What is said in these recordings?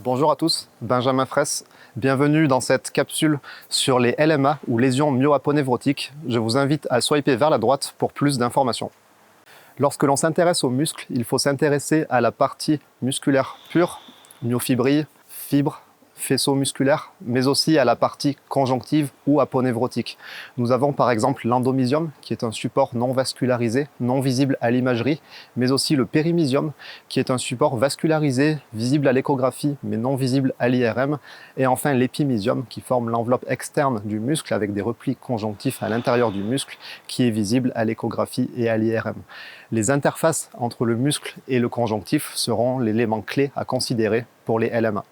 Bonjour à tous, Benjamin Fraisse. Bienvenue dans cette capsule sur les LMA ou lésions myo-aponévrotiques. Je vous invite à swiper vers la droite pour plus d'informations. Lorsque l'on s'intéresse aux muscles, il faut s'intéresser à la partie musculaire pure, myofibrille, fibres, faisceaux musculaires, mais aussi à la partie conjonctive ou aponévrotique. Nous avons par exemple l'endomysium, qui est un support non vascularisé, non visible à l'imagerie, mais aussi le périmysium, qui est un support vascularisé, visible à l'échographie, mais non visible à l'IRM, et enfin l'épimysium, qui forme l'enveloppe externe du muscle avec des replis conjonctifs à l'intérieur du muscle, qui est visible à l'échographie et à l'IRM. Les interfaces entre le muscle et le conjonctif seront l'élément clé à considérer pour les LMA.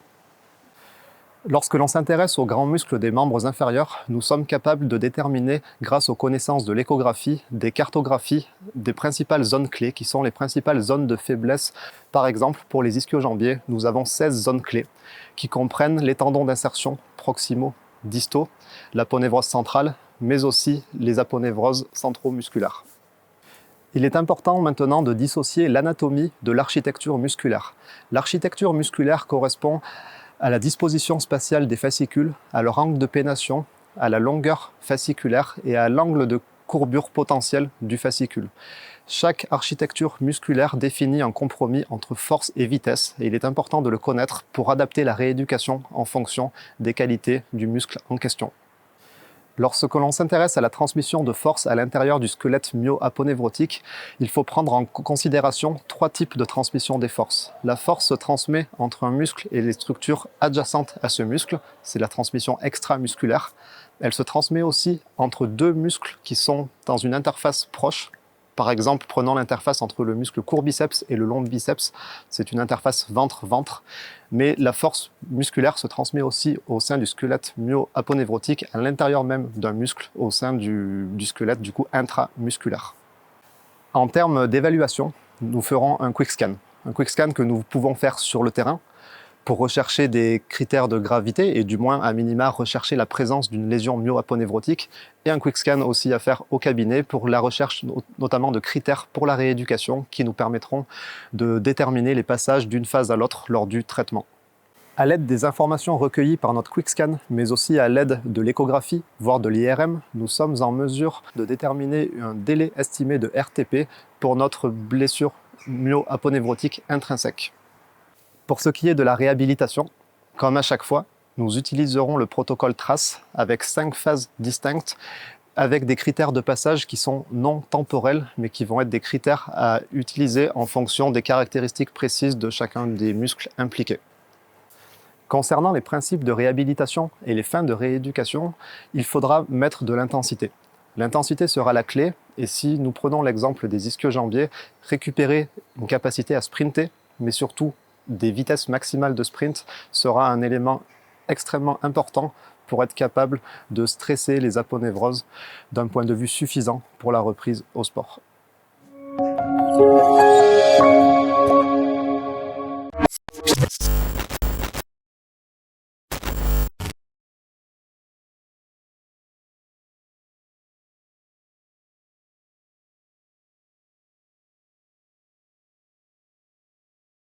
Lorsque l'on s'intéresse aux grands muscles des membres inférieurs, nous sommes capables de déterminer, grâce aux connaissances de l'échographie, des cartographies des principales zones clés, qui sont les principales zones de faiblesse. Par exemple, pour les ischio-jambiers, nous avons 16 zones clés, qui comprennent les tendons d'insertion proximaux, distaux, l'aponévrose centrale, mais aussi les aponévroses centromusculaires. Il est important maintenant de dissocier l'anatomie de l'architecture musculaire. L'architecture musculaire correspond à la disposition spatiale des fascicules, à leur angle de pénation, à la longueur fasciculaire et à l'angle de courbure potentielle du fascicule. Chaque architecture musculaire définit un compromis entre force et vitesse, et il est important de le connaître pour adapter la rééducation en fonction des qualités du muscle en question. Lorsque l'on s'intéresse à la transmission de force à l'intérieur du squelette myo-aponévrotique, il faut prendre en considération 3 types de transmission des forces. La force se transmet entre un muscle et les structures adjacentes à ce muscle, c'est la transmission extramusculaire. Elle se transmet aussi entre 2 muscles qui sont dans une interface proche. Par exemple, prenons l'interface entre le muscle court biceps et le long biceps, c'est une interface ventre-ventre, mais la force musculaire se transmet aussi au sein du squelette myo-aponévrotique, à l'intérieur même d'un muscle, au sein du squelette du coup intramusculaire. En termes d'évaluation, nous ferons un quick scan que nous pouvons faire sur le terrain, pour rechercher des critères de gravité et du moins à minima rechercher la présence d'une lésion myo-aponévrotique, et un quick scan aussi à faire au cabinet pour la recherche notamment de critères pour la rééducation qui nous permettront de déterminer les passages d'une phase à l'autre lors du traitement. À l'aide des informations recueillies par notre quick scan, mais aussi à l'aide de l'échographie, voire de l'IRM, nous sommes en mesure de déterminer un délai estimé de RTP pour notre blessure myo-aponévrotique intrinsèque. Pour ce qui est de la réhabilitation, comme à chaque fois, nous utiliserons le protocole TRACE avec 5 phases distinctes, avec des critères de passage qui sont non temporels, mais qui vont être des critères à utiliser en fonction des caractéristiques précises de chacun des muscles impliqués. Concernant les principes de réhabilitation et les fins de rééducation, il faudra mettre de l'intensité. L'intensité sera la clé, et si nous prenons l'exemple des ischio-jambiers, récupérer une capacité à sprinter, mais surtout des vitesses maximales de sprint sera un élément extrêmement important pour être capable de stresser les aponévroses d'un point de vue suffisant pour la reprise au sport.